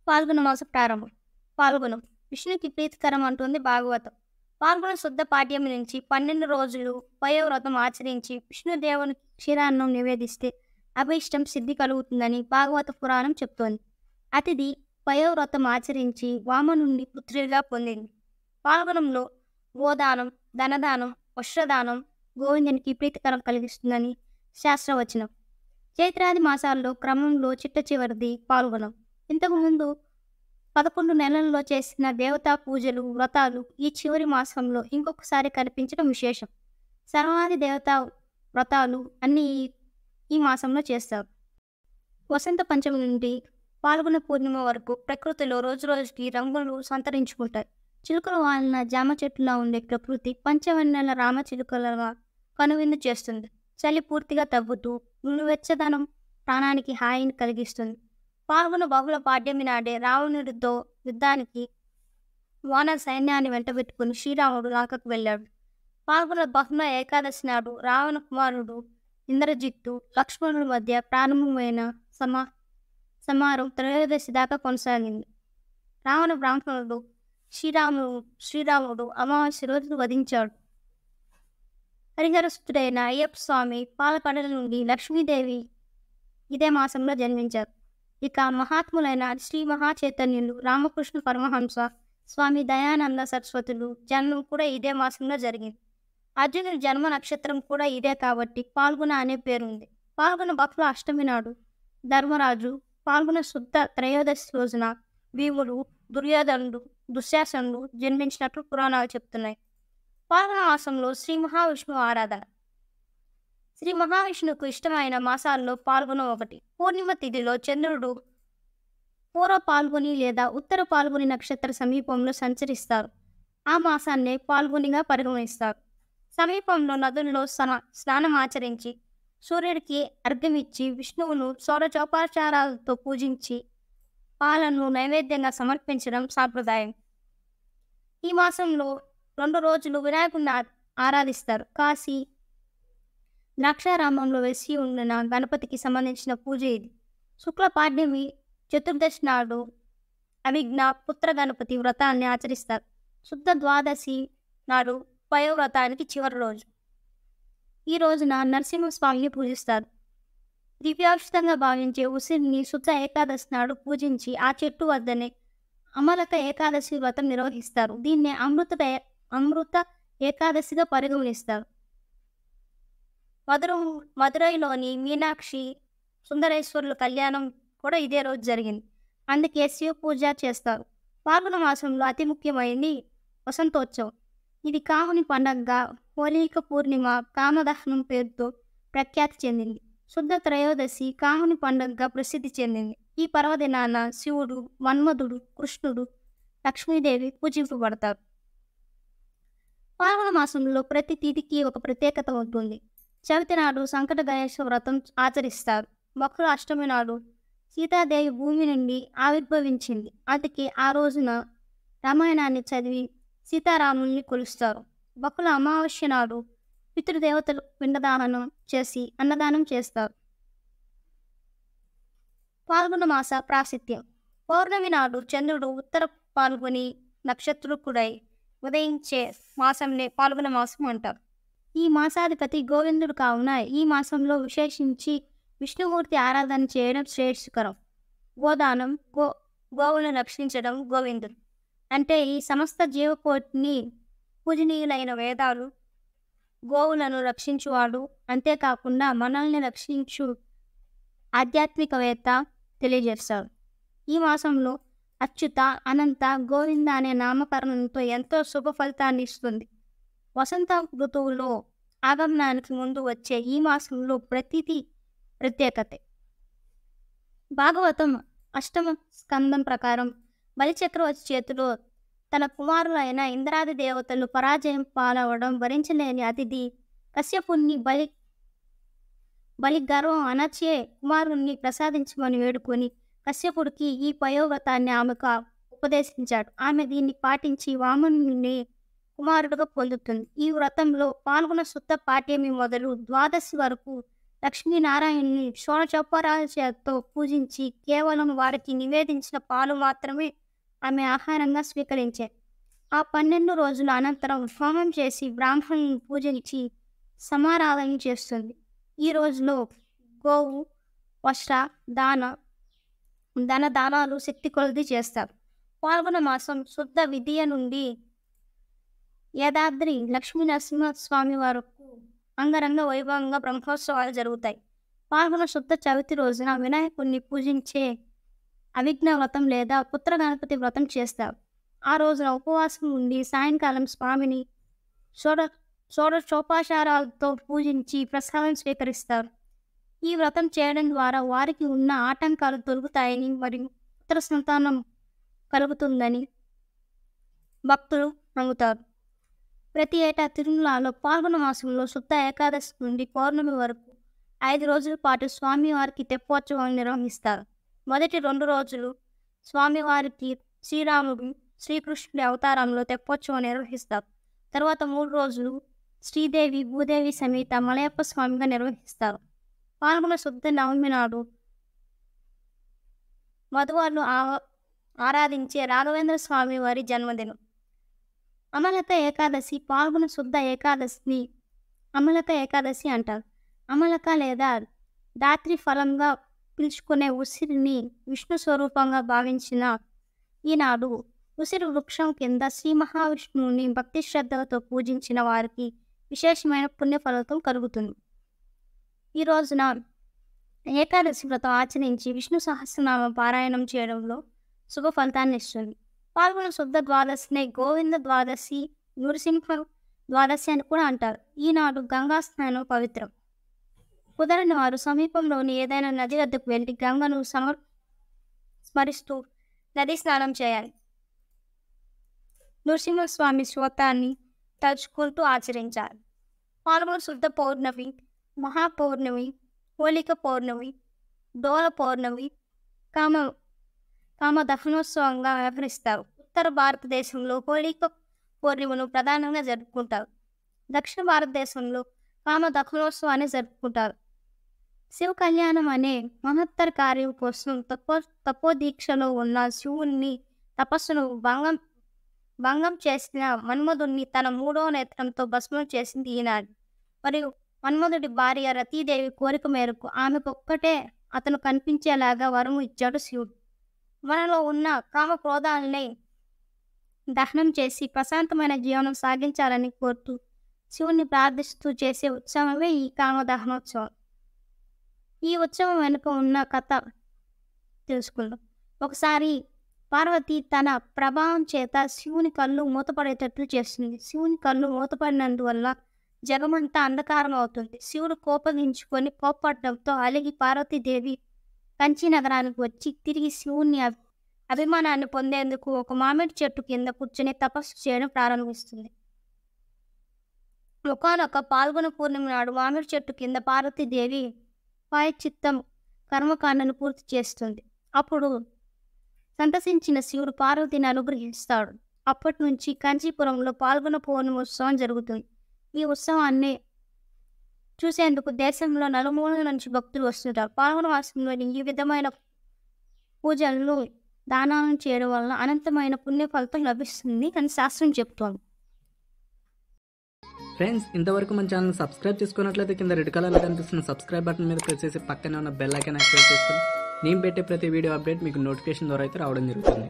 పాల్గొన మాస ప్రారంభం. పాల్గొనం విష్ణుకి ప్రీతికరం అంటుంది భాగవతం. పాల్గొన శుద్ధ పాడ్యమి నుంచి 12 రోజులు పయోవ్రతం ఆచరించి విష్ణుదేవునికి క్షీరాన్నం నివేదిస్తే అభీష్టం సిద్ధి కలుగుతుందని భాగవత పురాణం చెప్తోంది. అతిథి పయోవ్రతం ఆచరించి వామనుణ్ణి పుత్రుడిగా పొందింది. పాల్గొనంలో గోదానం, ధనదానం, వస్త్రదానం గోవిందునికి ప్రీతికరం కలిగిస్తుందని శాస్త్రవచనం. చైత్రాది మాసాల్లో క్రమంలో చిట్ట చివరిది పాల్గొనం. ఇంతకుముందు 11 నెలల్లో చేసిన దేవతా పూజలు, వ్రతాలు ఈ చివరి మాసంలో ఇంకొకసారి కనిపించడం విశేషం. సర్వాది దేవతా వ్రతాలు అన్నీ ఈ మాసంలో చేస్తారు. వసంత పంచమి నుండి పాల్గొన పూర్ణిమ వరకు ప్రకృతిలో రోజురోజుకి రంగులు సంతరించుకుంటాయి. చిలుకలు వాలిన జామ చెట్టులా ఉండే ప్రకృతి పంచవన్నెల రామ చిలుకలుగా కనువిందు చేస్తుంది. చలి పూర్తిగా తగ్గుతూ వెచ్చదనం ప్రాణానికి హాయిని కలిగిస్తుంది. పాల్గొన బహుళ పాడ్యమి నాడే రావణుడితో యుద్ధానికి వానర సైన్యాన్ని వెంటబెట్టుకుని శ్రీరాముడు లంకకు వెళ్ళాడు. పాల్గొన బహుళ ఏకాదశి నాడు రావణ కుమారుడు ఇంద్రజిత్తు లక్ష్మణుడి మధ్య ప్రారంభమైన సమారం త్రయోదశి దాకా కొనసాగింది. రావణ బ్రాహ్మణుడు శ్రీరాముడు అమావాస్య రోజు వధించాడు. హరిహరసుతుడైన అయ్యప్ప స్వామి పాలకడల నుండి లక్ష్మీదేవి ఇదే మాసంలో జన్మించారు. ఇక మహాత్ములైన శ్రీ మహాచైతన్యులు, రామకృష్ణ పరమహంస, స్వామి దయానంద సరస్వతులు జన్మం కూడా ఇదే మాసంలో జరిగింది. అర్జునుడి జన్మ నక్షత్రం కూడా ఇదే కాబట్టి పాల్గొన అనే పేరుంది. పాల్గొన బహుళ అష్టమి నాడు ధర్మరాజు, పాల్గొన శుద్ధ త్రయోదశి రోజున భీముడు, దుర్యోధనుడు, దుశ్శాసనుడు జన్మించినట్లు పురాణాలు చెప్తున్నాయి. పాల్గొన మాసంలో శ్రీ మహావిష్ణువు ఆరాధన. శ్రీ మహావిష్ణువుకు ఇష్టమైన మాసాల్లో పాల్గొన ఒకటి. పూర్ణిమ తిథిలో చంద్రుడు పూర్వ పాల్గొని లేదా ఉత్తర పాల్గొని నక్షత్ర సమీపంలో సంచరిస్తారు. ఆ మాసాన్నే పాల్గొనిగా పరిగణిస్తారు. సమీపంలో నదుల్లో స్నానం ఆచరించి సూర్యుడికి అర్ఘ్యమిచ్చి విష్ణువును షోడశోపచారాలతో పూజించి పాలను నైవేద్యంగా సమర్పించడం సాంప్రదాయం. ఈ మాసంలో 2 రోజులు వినాయకుడిని ఆరాధిస్తారు. కాశీ ద్రాక్షారామంలో వెలిసి ఉన్న గణపతికి సంబంధించిన పూజ ఇది. శుక్ల పాడ్యమి చతుర్దశి నాడు అవిఘ్న పుత్ర గణపతి వ్రతాన్ని ఆచరిస్తారు. శుద్ధ ద్వాదశి నాడు పయోవ్రతానికి చివరి రోజు. ఈ రోజున నరసింహస్వామిని పూజిస్తారు. దివ్యాక్షితంగా భావించే ఉసిరిని శుద్ధ ఏకాదశి నాడు పూజించి ఆ చెట్టు వద్దనే అమలక ఏకాదశి వ్రతం నిర్వహిస్తారు. దీన్నే అమృత ఏకాదశిగా పరిగణిస్తారు. మదురైలోని మీనాక్షి సుందరేశ్వరుల కళ్యాణం కూడా ఇదే రోజు జరిగింది. అందుకే శివ పూజ చేస్తారు. పాల్గొన మాసంలో అతి ముఖ్యమైనది వసంతోత్సవం. ఇది కాముని పండగగా హోలీక పూర్ణిమ, కామదహనం పేరుతో ప్రఖ్యాతి చెందింది. శుద్ధ త్రయోదశి కాముని పండగగా ప్రసిద్ధి చెందింది. ఈ పర్వదినాన శివుడు, మన్మధుడు, కృష్ణుడు, లక్ష్మీదేవి పూజింపబడతారు. పాల్గొన మాసంలో ప్రతి తిథికి ఒక ప్రత్యేకత ఉంటుంది. చవితి నాడు సంకట గణేశ వ్రతం ఆచరిస్తారు. బహుళ అష్టమి నాడు సీతాదేవి భూమి నుండి ఆవిర్భవించింది. అందుకే ఆ రోజున రామాయణాన్ని చదివి సీతారాముల్ని కొలుస్తారు. బహుళ అమావాస్య నాడు పితృదేవతలకు పిండదానం చేసి అన్నదానం చేస్తారు. పాల్గొన మాస ప్రాశస్త్యం. పౌర్ణమి నాడు చంద్రుడు ఉత్తర పాల్గొని నక్షత్రకుడై ఉదయించే మాసంనే పాల్గొన మాసం అంటారు. ఈ మాసాధిపతి గోవిందుడు కావున ఈ మాసంలో విశేషించి విష్ణుమూర్తి ఆరాధన చేయడం శ్రేయస్కరం. గోదానం, గోవులను రక్షించడం గోవిందుడు. అంటే ఈ సమస్త జీవకోటిని పూజనీయులైన వేదాలు గోవులను రక్షించువాడు. అంతేకాకుండా మనల్ని రక్షించు ఆధ్యాత్మికవేత్త తెలియజేస్తారు. ఈ మాసంలో అచ్యుత, అనంత, గోవింద అనే నామకరణంతో ఎంతో శుభ ఫలితాన్ని ఇస్తుంది. వసంత ఋతువులో ఆగమనానికి ముందు వచ్చే ఈ మాసంలో ప్రతిదీ ప్రత్యేకతే. భాగవతం 8వ స్కందం ప్రకారం బలిచక్రవర్తి చేతిలో తన కుమారులైన ఇంద్రాది దేవతలు పరాజయం పాలవడం భరించలేని అతిథి కశ్యపుణ్ణి బలి గర్వం అనర్చే కుమారుణ్ణి ప్రసాదించమని వేడుకొని కశ్యపుడికి ఈ పయోవ్రతాన్ని ఆమెకు ఉపదేశించాడు. ఆమె దీన్ని పాటించి వామనుని కుమారుడుగా పొందుతుంది. ఈ వ్రతంలో పాల్గొన శుద్ధ పాడ్యమి మొదలు ద్వాదశి వరకు లక్ష్మీనారాయణుని షోడశోపచారాలతో పూజించి కేవలం వారికి నివేదించిన పాలు మాత్రమే ఆమె ఆహారంగా స్వీకరించారు. ఆ 12 రోజుల అనంతరం హోమం చేసి బ్రాహ్మణులను పూజించి సమారాధన చేస్తుంది. ఈ రోజులో గోవు, వస్త్ర ధన దానాలు శక్తి కొలది చేస్తారు. పాల్గొన మాసం శుద్ధ విధియ నుండి యాదాద్రి లక్ష్మీనరసింహస్వామి వరకు అంగరంగ వైభవంగా బ్రహ్మోత్సవాలు జరుగుతాయి. పాల్గొన శుద్ధ చవితి రోజున వినాయకుడిని పూజించే అవిఘ్న వ్రతం లేదా పుత్ర గణపతి వ్రతం చేస్తారు. ఆ రోజున ఉపవాసం ఉండి సాయంకాలం స్వామిని షోడశోపచారాలతో పూజించి ప్రసాదం స్వీకరిస్తారు. ఈ వ్రతం చేయడం ద్వారా వారికి ఉన్న ఆటంకాలు తొలగుతాయని మరియు పుత్ర సంతానం కలుగుతుందని భక్తులు నమ్ముతారు. ప్రతి ఏటా తిరుమలలో పాల్గొన మాసంలో శుద్ధ ఏకాదశి నుండి పౌర్ణమి వరకు 5 రోజుల పాటు స్వామివారికి తెప్పోత్సవం నిర్వహిస్తారు. మొదటి 2 రోజులు స్వామివారికి శ్రీరాముడు, శ్రీకృష్ణుడి అవతారంలో తెప్పోత్సవం నిర్వహిస్తారు. తర్వాత 3 రోజులు శ్రీదేవి, భూదేవి సమేత మలయప్ప స్వామిగా నిర్వహిస్తారు. పాల్గొన శుద్ధ నవమి నాడు మధువార్లు ఆరాధించే రాఘవేంద్ర స్వామి వారి జన్మదినం. అమలక ఏకాదశి పాల్గొన శుద్ధ ఏకాదశిని అమలక ఏకాదశి అంటారు. అమలక లేదా దాత్రి ఫలంగా పిలుచుకునే ఉసిరిని విష్ణు స్వరూపంగా భావించిన ఈనాడు ఉసిరి వృక్షం కింద శ్రీ మహావిష్ణువుని భక్తి శ్రద్ధలతో పూజించిన వారికి విశేషమైన పుణ్యఫలితం కలుగుతుంది. ఈ రోజున ఏకాదశి వ్రతం ఆచరించి విష్ణు సహస్రనామ పారాయణం చేయడంలో శుభ ఫలితాన్ని ఇస్తుంది. పాల్గొన శుద్ధ ద్వాదశిని గోవింద ద్వాదశి, నృసింహ ద్వాదశి అని కూడా అంటారు. ఈనాడు గంగా స్నానం పవిత్రం. కుదరని వారు సమీపంలోని ఏదైనా నది వద్దకు వెళ్ళి గంగను స్మరిస్తూ నది స్నానం చేయాలి. నృసింహస్వామి స్తోత్రాన్ని తలుచుకుంటూ ఆచరించాలి. పాల్గొన శుద్ధ పౌర్ణమి, మహాపౌర్ణమి, హోళిక పౌర్ణమి, డోల పౌర్ణమి కామ దహనోత్సవంగా వ్యవహరిస్తారు. ఉత్తర భారతదేశంలో హోళిక పౌర్ణిమను ప్రధానంగా జరుపుకుంటారు. దక్షిణ భారతదేశంలో కామ దహనోత్సవాన్ని జరుపుకుంటారు. శివ కళ్యాణం అనే మహత్తర కార్యం కోసం తపోదీక్షలో ఉన్న శివుని తపస్సును భంగం చేసిన మన్మధుడిని తన 3వ నేత్రంతో భస్మం చేసింది ఈనాడు. మరియు మన్మధుడి భార్య రతీదేవి కోరిక మేరకు ఆమెకొక్కటే అతను కనిపించేలాగా వరము ఇచ్చాడు శివుడు. మనలో ఉన్న కామ క్రోధాలని దహనం చేసి ప్రశాంతమైన జీవనం సాగించాలని కోరుతూ శివుని ప్రార్థిస్తూ చేసే ఉత్సవమే ఈ కామ దహనోత్సవం. ఈ ఉత్సవం వెనుక ఉన్న కథ తెలుసుకుందాం. ఒకసారి పార్వతి తన ప్రభావం చేత శివుని కళ్ళు మూతపడేటట్లు చేస్తుంది. శివుని కళ్ళు మూతపడినందువల్ల జగమంతా అంధకారం అవుతుంది. శివుడు కోపగించుకొని కోప్పడడంతో అలిగి పార్వతీదేవి కంచి నగరానికి వచ్చి తిరిగి శివుని అభిమానాన్ని పొందేందుకు ఒక మామిడి చెట్టు కింద కూర్చొని తపస్సు చేయడం ప్రారంభిస్తుంది. ఒకానొక పాల్గొన పూర్ణిమ నాడు మామిడి చెట్టు కింద పార్వతీదేవి ప్రాయశ్చిత్తం కర్మకాండను పూర్తి చేస్తుంది. అప్పుడు సంతసించిన శివుడు పార్వతిని అనుగ్రహిస్తాడు. అప్పటి నుంచి కాంచీపురంలో పాల్గొన పౌర్ణమి ఉత్సవం జరుగుతుంది. ఈ ఉత్సవాన్ని చూసేందుకు దేశంలో నలుమూలల నుంచి భక్తులు వస్తుంటారు. పాల్గొన మాసంలోని ఈ విధమైన పూజలను దానాలను చేయడం వలన అనంతమైన పుణ్య ఫలితం లభిస్తుంది అని శాస్త్రం చెప్తోంది. ఫ్రెండ్స్, ఇంతవరకు మన ఛానల్ సబ్స్క్రైబ్ చేసుకున్నట్లయితే కింద రెడ్ కలర్లో కనిపిస్తున్న సబ్స్క్రైబ్ బటన్ మీద ప్రెస్ చేసి పక్కనే ఉన్న బెల్ ఐకాన్ యాక్టివేట్ చేసుకొని నేను పెట్టే ప్రతి వీడియో అప్డేట్ మీకు నోటిఫికేషన్ ద్వారా అయితే రావడం జరుగుతుంది.